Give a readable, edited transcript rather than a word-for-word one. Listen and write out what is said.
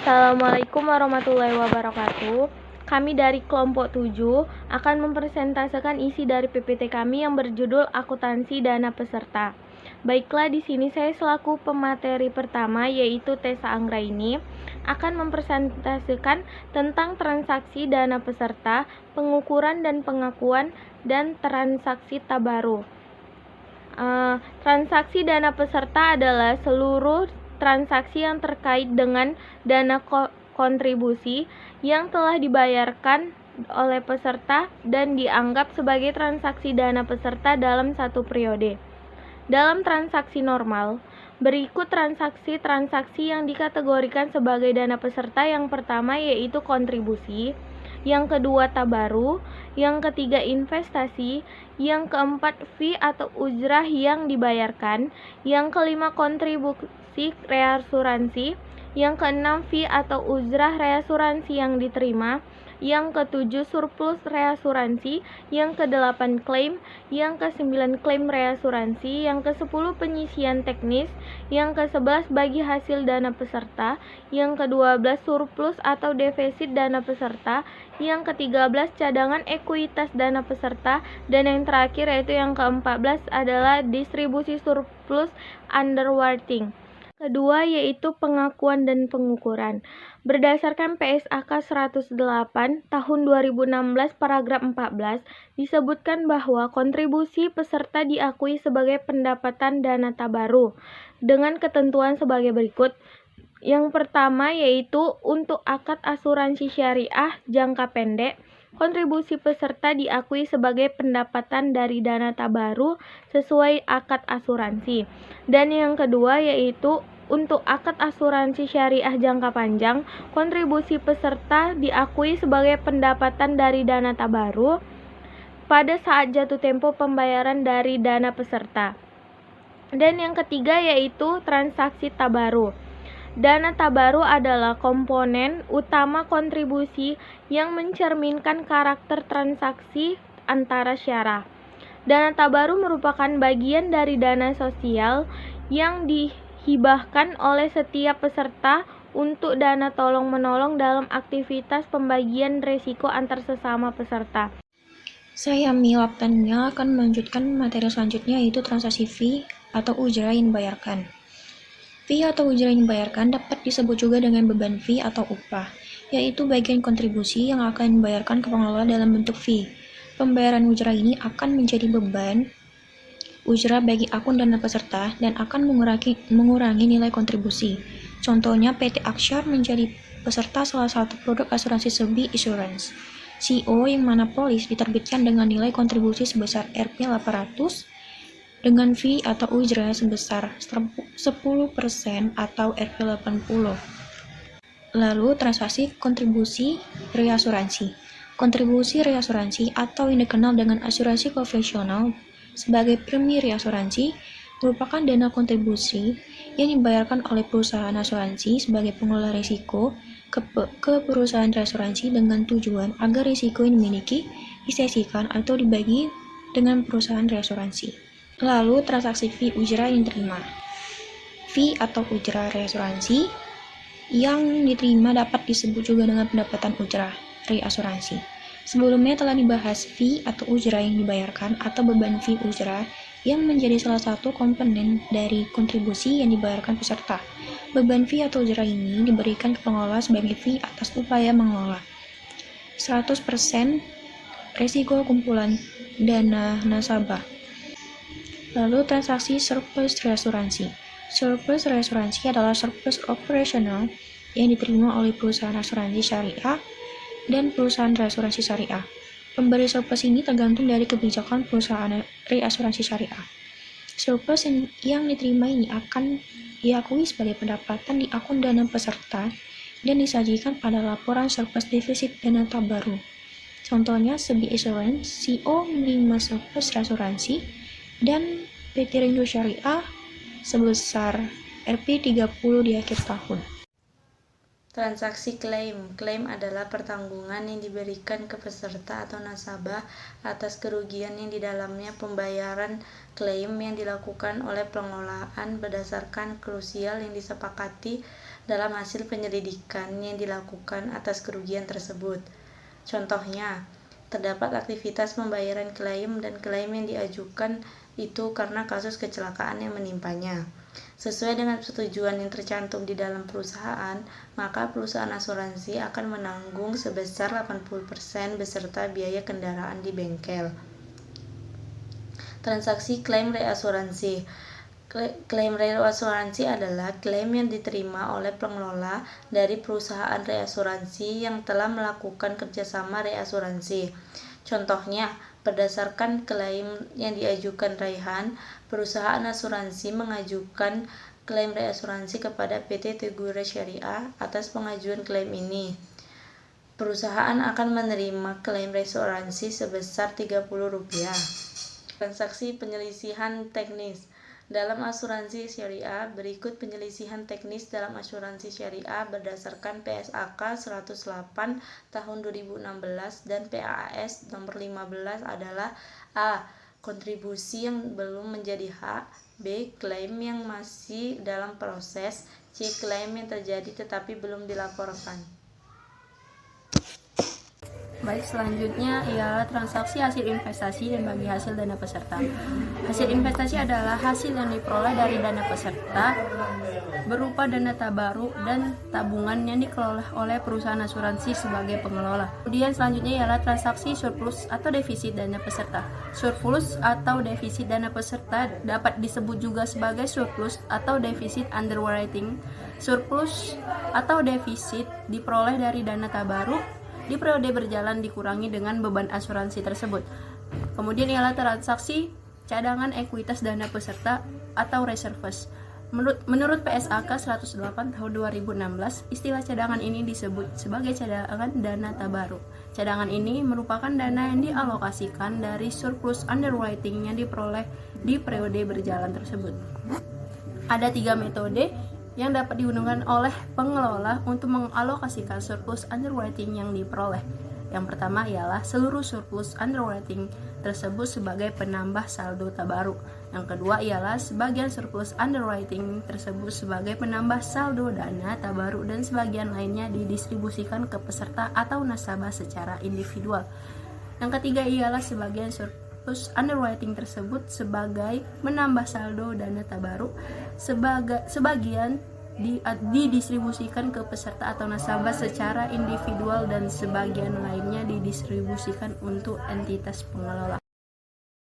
Assalamualaikum warahmatullahi wabarakatuh. Kami dari kelompok 7 akan mempresentasikan isi dari PPT kami yang berjudul Akuntansi Dana Peserta. Baiklah, di sini saya selaku pemateri pertama yaitu Tessa Anggraini akan mempresentasikan tentang transaksi dana peserta, pengukuran dan pengakuan, dan transaksi tabaru. Transaksi dana peserta adalah seluruh transaksi yang terkait dengan dana kontribusi yang telah dibayarkan oleh peserta dan dianggap sebagai transaksi dana peserta dalam satu periode. Dalam transaksi normal, berikut transaksi-transaksi yang dikategorikan sebagai dana peserta. Yang pertama yaitu kontribusi, yang kedua tabaru, yang ketiga investasi, yang keempat fee atau ujrah yang dibayarkan, yang kelima kontribusi reasuransi, yang keenam fee atau ujrah reasuransi yang diterima, yang ketujuh surplus reasuransi, yang kedelapan klaim, yang kesembilan klaim reasuransi, yang kesepuluh penyisian teknis, yang kesebelas bagi hasil dana peserta, yang ke-12 surplus atau defisit dana peserta, yang ke-13 cadangan ekuitas dana peserta, dan yang terakhir yaitu yang ke-14 adalah distribusi surplus underwriting. Kedua yaitu pengakuan dan pengukuran. Berdasarkan PSAK 108 tahun 2016 paragraf 14 disebutkan bahwa kontribusi peserta diakui sebagai pendapatan dana tabaru dengan ketentuan sebagai berikut. Yang pertama yaitu untuk akad asuransi syariah jangka pendek, kontribusi peserta diakui sebagai pendapatan dari dana tabaru sesuai akad asuransi. Dan yang kedua yaitu untuk akad asuransi syariah jangka panjang, kontribusi peserta diakui sebagai pendapatan dari dana tabaru pada saat jatuh tempo pembayaran dari dana peserta. Dan yang ketiga yaitu transaksi tabaru. Dana tabaru adalah komponen utama kontribusi yang mencerminkan karakter transaksi antara syarah. Dana tabaru merupakan bagian dari dana sosial yang dihibahkan oleh setiap peserta untuk dana tolong-menolong dalam aktivitas pembagian risiko antar sesama peserta. Saya Milaptania akan melanjutkan materi selanjutnya yaitu transaksi fee atau ujrah yang dibayarkan. Fee atau ujrah yang dibayarkan dapat disebut juga dengan beban fee atau upah, yaitu bagian kontribusi yang akan dibayarkan ke pengelola dalam bentuk fee. Pembayaran ujrah ini akan menjadi beban ujrah bagi akun dana peserta dan akan mengurangi nilai kontribusi. Contohnya PT Aksyar menjadi peserta salah satu produk asuransi Sebi Insurance. CO yang mana polis diterbitkan dengan nilai kontribusi sebesar Rp800 dengan fee atau ujrah sebesar 10% atau Rp80. Lalu transaksi kontribusi reasuransi. Kontribusi reasuransi atau yang dikenal dengan asuransi konvensional sebagai premi reasuransi merupakan dana kontribusi yang dibayarkan oleh perusahaan asuransi sebagai pengelola risiko ke perusahaan reasuransi dengan tujuan agar risiko yang dimiliki disesikan atau dibagi dengan perusahaan reasuransi. Lalu transaksi fee ujrah yang diterima. Fee atau ujrah reasuransi yang diterima dapat disebut juga dengan pendapatan ujrah reasuransi. Sebelumnya telah dibahas fee atau ujrah yang dibayarkan atau beban fee ujrah yang menjadi salah satu komponen dari kontribusi yang dibayarkan peserta. Beban fee atau ujrah ini diberikan ke pengelola sebagai fee atas upaya mengelola 100% risiko kumpulan dana nasabah. Lalu transaksi surplus reasuransi. Surplus reasuransi adalah surplus operasional yang diterima oleh perusahaan asuransi syariah dan perusahaan reasuransi syariah. Pemberi surplus ini tergantung dari kebijakan perusahaan reasuransi syariah. Surplus yang diterima ini akan diakui sebagai pendapatan di akun dana peserta dan disajikan pada laporan surplus defisit dana tabaru. Contohnya Sebi Insurance, CO menerima surplus reasuransi dan PT Rindu Syariah sebesar Rp30 di akhir tahun. Transaksi klaim. Klaim adalah pertanggungan yang diberikan ke peserta atau nasabah atas kerugian yang di dalamnya pembayaran klaim yang dilakukan oleh pengelolaan berdasarkan klausul yang disepakati dalam hasil penyelidikan yang dilakukan atas kerugian tersebut. Contohnya, terdapat aktivitas pembayaran klaim dan klaim yang diajukan itu karena kasus kecelakaan yang menimpanya. Sesuai dengan persetujuan yang tercantum di dalam perusahaan, maka perusahaan asuransi akan menanggung sebesar 80% beserta biaya kendaraan di bengkel. Transaksi klaim reasuransi. Klaim reasuransi adalah klaim yang diterima oleh pengelola dari perusahaan reasuransi yang telah melakukan kerjasama reasuransi. Contohnya, berdasarkan klaim yang diajukan Raihan, perusahaan asuransi mengajukan klaim reasuransi kepada PT Tegure Syariah atas pengajuan klaim ini. Perusahaan akan menerima klaim reasuransi sebesar Rp30. Transaksi penyelisihan teknis. Dalam asuransi syariah, berikut penyelisihan teknis dalam asuransi syariah berdasarkan PSAK 108 tahun 2016 dan PAS nomor 15 adalah A. Kontribusi yang belum menjadi hak, B. Klaim yang masih dalam proses, C. Klaim yang terjadi tetapi belum dilaporkan. Baik, selanjutnya ialah transaksi hasil investasi dan bagi hasil dana peserta. Hasil investasi adalah hasil yang diperoleh dari dana peserta berupa dana tabaruk dan tabungan yang dikelola oleh perusahaan asuransi sebagai pengelola. Kemudian selanjutnya ialah transaksi surplus atau defisit dana peserta. Surplus atau defisit dana peserta dapat disebut juga sebagai surplus atau defisit underwriting. Surplus atau defisit diperoleh dari dana tabaruk di periode berjalan dikurangi dengan beban asuransi tersebut. Kemudian ialah transaksi cadangan ekuitas dana peserta atau reserves. Menurut PSAK 108 tahun 2016, istilah cadangan ini disebut sebagai cadangan dana tabaruk. Cadangan ini merupakan dana yang dialokasikan dari surplus underwriting yang diperoleh di periode berjalan tersebut. Ada 3 metode yang dapat digunakan oleh pengelola untuk mengalokasikan surplus underwriting yang diperoleh. Yang pertama ialah seluruh surplus underwriting tersebut sebagai penambah saldo tabaruk. Yang kedua ialah sebagian surplus underwriting tersebut sebagai penambah saldo dana tabaruk dan sebagian lainnya didistribusikan ke peserta atau nasabah secara individual. Yang ketiga ialah sebagian surplus underwriting tersebut sebagai menambah saldo dana tabaruk, sebagian didistribusikan ke peserta atau nasabah secara individual dan sebagian lainnya didistribusikan untuk entitas pengelola.